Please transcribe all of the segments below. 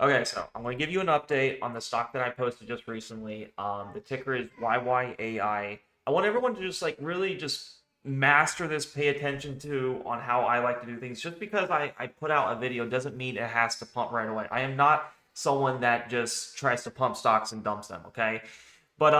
Okay, so I'm going to give you an update on the stock that I posted just recently. The ticker is YYAI. I want everyone to just like really just master this, pay attention to on how I like to do things. Just because I put out a video doesn't mean it has to pump right away. I am not someone that just tries to pump stocks and dumps them, okay? But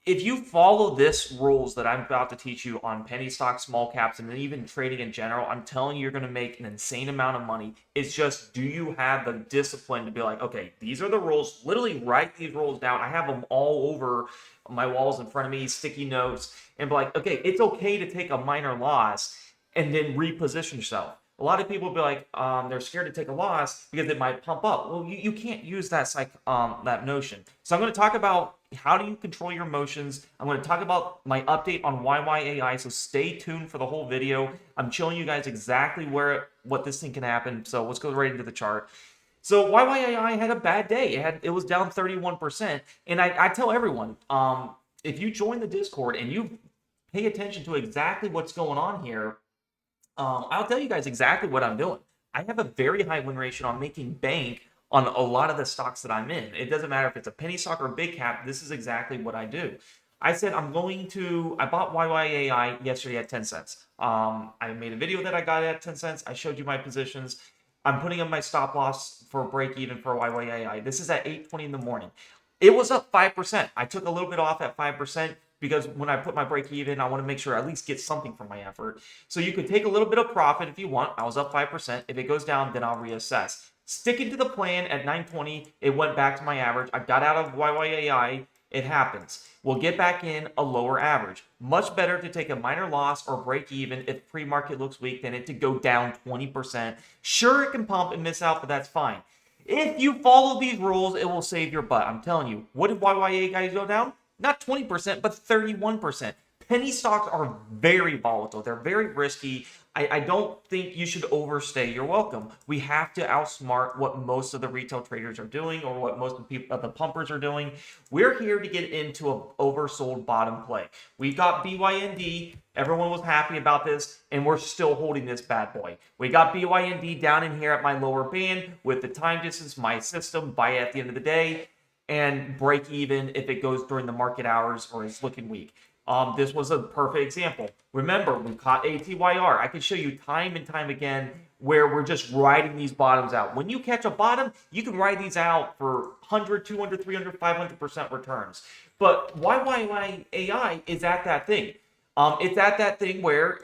if you follow this rules that I'm about to teach you on penny stocks, small caps, and even trading in general, I'm telling you, you're going to make an insane amount of money. It's just, do you have the discipline to be like, okay, these are the rules. Literally write these rules down. I have them all over my walls in front of me, sticky notes, and be like, okay, it's okay to take a minor loss and then reposition yourself. A lot of people be like, they're scared to take a loss because it might pump up. Well, you can't use that notion. So I'm going to talk about how do you control your emotions. I'm going to talk about my update on YYAI. So stay tuned for the whole video. I'm showing you guys exactly what this thing can happen. So let's go right into the chart. So YYAI had a bad day. It was down 31%. And I tell everyone, if you join the Discord and you pay attention to exactly what's going on here, I'll tell you guys exactly what I'm doing. I have a very high win ratio on making bank on a lot of the stocks that I'm in. It doesn't matter if it's a penny stock or a big cap. This is exactly what I do. I said I bought YYAI yesterday at 10 cents. I made a video that I got it at 10 cents. I showed you my positions. I'm putting in my stop loss for break even for YYAI. This is at 8:20 in the morning. It was up 5%. I took a little bit off at 5% because when I put my break even, I want to make sure I at least get something from my effort. So you could take a little bit of profit if you want. I was up 5%. If it goes down, then I'll reassess. Sticking to the plan at 9:20, it went back to my average. I got out of YYAI. It happens. We'll get back in a lower average. Much better to take a minor loss or break even if pre-market looks weak than it to go down 20%. Sure, it can pump and miss out, but that's fine. If you follow these rules, it will save your butt. I'm telling you. What did YYA guys go down? Not 20%, but 31%. Penny stocks are very volatile. They're very risky. I don't think you should overstay your welcome. We have to outsmart what most of the retail traders are doing or what most of the pumpers are doing. We're here to get into an oversold bottom play. We've got BYND. Everyone was happy about this, and we're still holding this bad boy. We got BYND down in here at my lower band with the time distance, my system, buy it at the end of the day, and break even if it goes during the market hours or is looking weak. This was a perfect example. Remember, we caught ATYR. I can show you time and time again where we're just riding these bottoms out. When you catch a bottom, you can ride these out for 100, 200, 300, 500% returns. But YYAI is at that thing. It's at that thing where,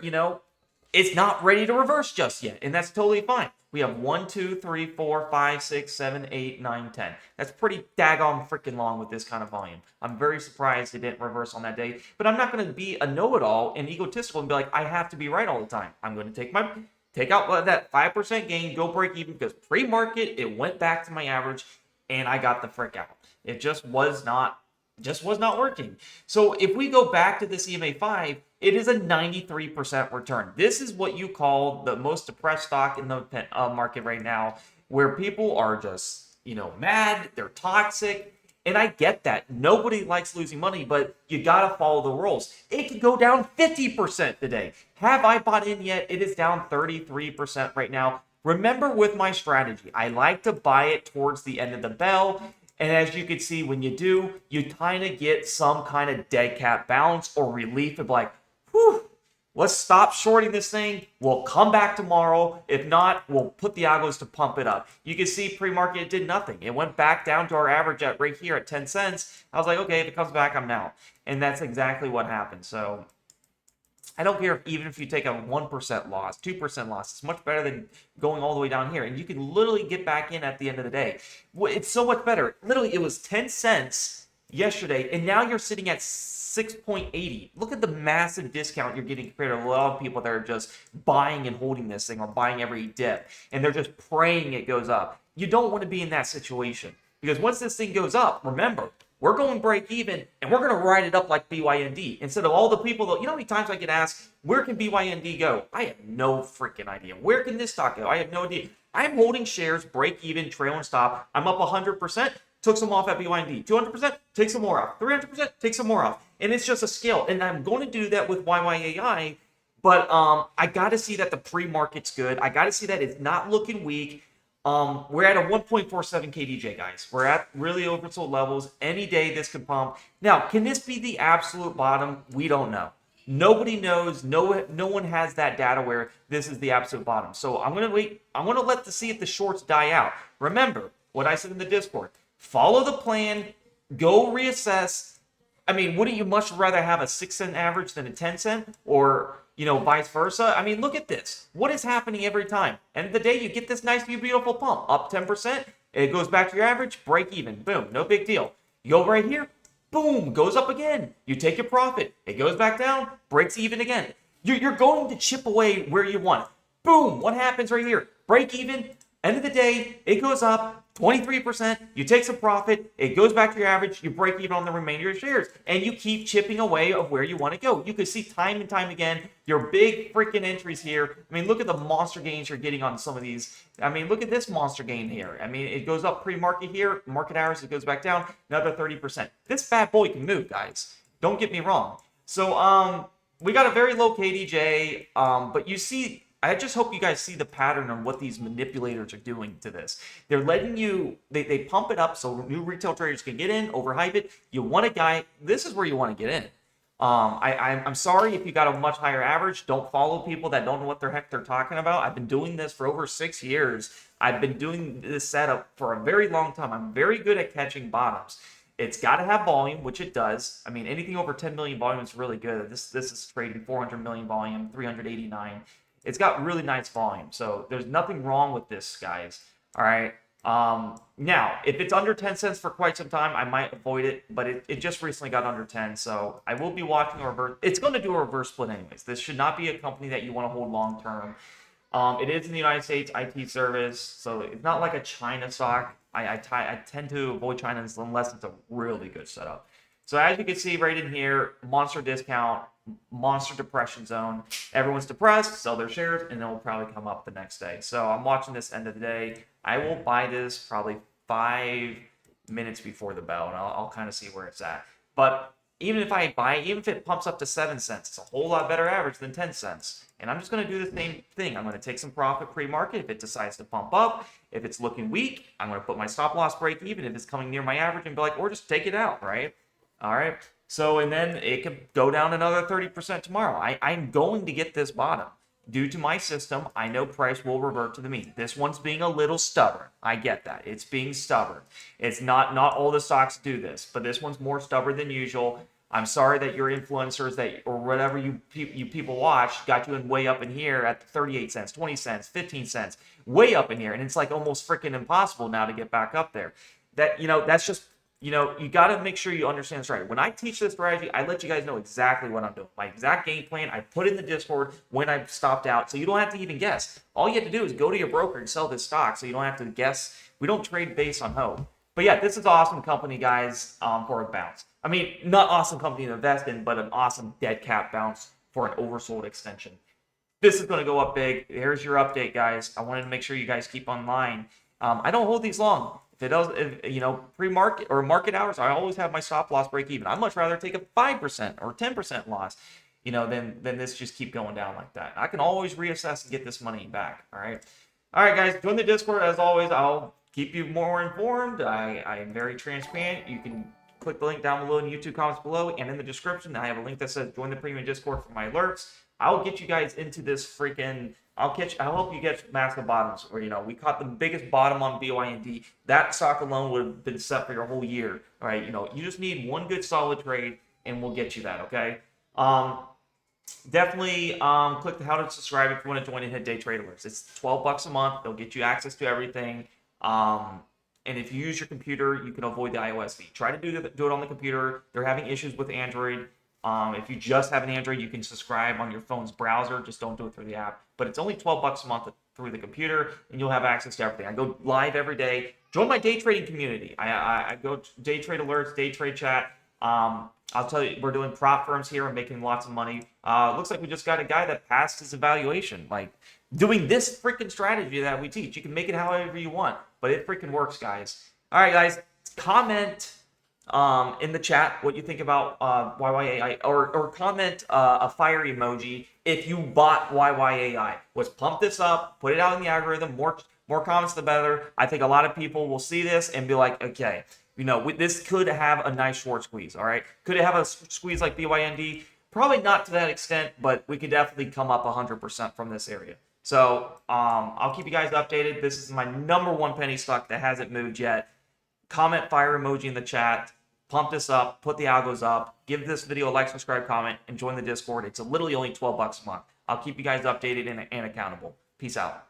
it's not ready to reverse just yet, and that's totally fine. We have 1, 2, 3, 4, 5, 6, 7, 8, 9, 10. That's pretty daggone freaking long with this kind of volume. I'm very surprised it didn't reverse on that day, but I'm not going to be a know-it-all and egotistical and be like, I have to be right all the time. I'm going to take out that 5% gain, go break even because pre-market, it went back to my average, and I got the frick out. It just was not working. So if we go back to this EMA 5, it is a 93% return. This is what you call the most depressed stock in the market right now, where people are just, mad, they're toxic. And I get that. Nobody likes losing money, but you got to follow the rules. It could go down 50% today. Have I bought in yet? It is down 33% right now. Remember with my strategy, I like to buy it towards the end of the bell. And as you can see, when you do, you kind of get some kind of dead cat bounce or relief of like, whew, let's stop shorting this thing. We'll come back tomorrow. If not, we'll put the algos to pump it up. You can see pre-market did nothing. It went back down to our average at right here at 10 cents. I was like, okay, if it comes back, I'm out. And that's exactly what happened. So I don't care even if you take a 1% loss, 2% loss. It's much better than going all the way down here. And you can literally get back in at the end of the day. It's so much better. Literally, it was 10 cents yesterday, and now you're sitting at 6.80. Look at the massive discount you're getting compared to a lot of people that are just buying and holding this thing or buying every dip, and they're just praying it goes up. You don't want to be in that situation because once this thing goes up, remember, we're going break even, and we're going to ride it up like BYND. Instead of all the people that, how many times I get asked, where can BYND go? I have no freaking idea. Where can this stock go? I have no idea. I'm holding shares, break even, trail and stop. I'm up 100%, took some off at BYND. 200%, take some more off. 300%, take some more off. And it's just a scale. And I'm going to do that with YYAI, but I got to see that the pre-market's good. I got to see that it's not looking weak. We're at a 1.47 KDJ, guys. We're at really oversold levels. Any day this could pump. Now, can this be the absolute bottom? We don't know. Nobody knows. No one has that data where this is the absolute bottom. So I'm gonna wait. I'm gonna let to see if the shorts die out. Remember what I said in the Discord. Follow the plan. Go reassess. I mean, wouldn't you much rather have a 6 cent average than a 10 cent, or vice versa? I mean, look at this. What is happening every time? End of the day, you get this nice, beautiful pump up 10%. It goes back to your average, break even, boom, no big deal. You go right here, boom, goes up again. You take your profit. It goes back down, breaks even again. You're going to chip away where you want. Boom, what happens right here? Break even. End of the day, it goes up 23%. You take some profit. It goes back to your average. You break even on the remainder of your shares. And you keep chipping away of where you want to go. You can see time and time again your big freaking entries here. I mean, look at the monster gains you're getting on some of these. I mean, look at this monster gain here. I mean, it goes up pre-market here. Market hours, it goes back down. Another 30%. This bad boy can move, guys. Don't get me wrong. So, we got a very low KDJ. But you see, I just hope you guys see the pattern on what these manipulators are doing to this. They're letting you, they pump it up so new retail traders can get in, overhype it. You want a guy, this is where you want to get in. I'm sorry if you got a much higher average. Don't follow people that don't know what the heck they're talking about. I've been doing this for over 6 years. I've been doing this setup for a very long time. I'm very good at catching bottoms. It's got to have volume, which it does. I mean, anything over 10 million volume is really good. This is trading 400 million volume, 389. It's got really nice volume, so there's nothing wrong with this, guys. All right. Now, if it's under 10 cents for quite some time, I might avoid it, but it just recently got under 10, so I will be watching a reverse. It's going to do a reverse split anyways. This should not be a company that you want to hold long term. It is in the United States, IT service, so it's not like a China stock. I tend to avoid China unless it's a really good setup. So as you can see right in here, monster discount, monster depression zone. Everyone's depressed, sell their shares, and it will probably come up the next day. So I'm watching this end of the day. I will buy this probably 5 minutes before the bell, and I'll kind of see where it's at. But even if I buy it, even if it pumps up to 7 cents, it's a whole lot better average than 10 cents. And I'm just going to do the same thing. I'm going to take some profit pre-market if it decides to pump up. If it's looking weak, I'm going to put my stop loss break even if it's coming near my average and be like, or just take it out, right? All right. So, and then it could go down another 30% tomorrow. I'm going to get this bottom. Due to my system, I know price will revert to the mean. This one's being a little stubborn. I get that. It's being stubborn. It's not all the stocks do this, but this one's more stubborn than usual. I'm sorry that your influencers that or whatever you people watch got you in way up in here at 38 cents, 20 cents, 15 cents, way up in here. And it's like almost freaking impossible now to get back up there. That's just you got to make sure you understand the strategy. When I teach this strategy, I let you guys know exactly what I'm doing. My exact game plan, I put in the Discord when I stopped out, so you don't have to even guess. All you have to do is go to your broker and sell this stock, so you don't have to guess. We don't trade based on hope. But yeah, this is an awesome company, guys, for a bounce. I mean, not awesome company to invest in, but an awesome dead cat bounce for an oversold extension. This is going to go up big. Here's your update, guys. I wanted to make sure you guys keep online. I don't hold these long. If it does, pre-market or market hours, I always have my stop loss break even. I'd much rather take a 5% or 10% loss, than this just keep going down like that. I can always reassess and get this money back. All right, guys, join the Discord as always. I'll keep you more informed. I am very transparent. You can click the link down below in YouTube comments below and in the description. I have a link that says join the premium Discord for my alerts. I'll get you guys into this freaking. I'll help you get massive bottoms. Where we caught the biggest bottom on BYND. That stock alone would have been set for your whole year. All right, you just need one good solid trade, and we'll get you that. Okay. Definitely click the how to subscribe if you want to join and hit day trade alerts. It's $12 a month. They'll get you access to everything. And if you use your computer, you can avoid the iOS fee. Try to do it on the computer. They're having issues with Android. If you just have an Android, you can subscribe on your phone's browser. Just don't do it through the app. But it's only $12 a month through the computer, and you'll have access to everything. I go live every day. Join my day trading community. I go to day trade alerts, day trade chat. I'll tell you, we're doing prop firms here and making lots of money. Looks like we just got a guy that passed his evaluation. Like, doing this freaking strategy that we teach. You can make it however you want, but it freaking works, guys. All right, guys, comment in the chat what you think about YYAI, or comment a fire emoji if you bought YYAI. Let's pump this up, put it out in the algorithm. More comments, the better. I think a lot of people will see this and be like, okay, this could have a nice short squeeze, all right? Could it have a squeeze like BYND? Probably not to that extent, but we could definitely come up 100% from this area. So I'll keep you guys updated. This is my number one penny stock that hasn't moved yet. Comment fire emoji in the chat. Pump this up. Put the algos up. Give this video a like, subscribe, comment, and join the Discord. It's literally only $12 a month. I'll keep you guys updated and accountable. Peace out.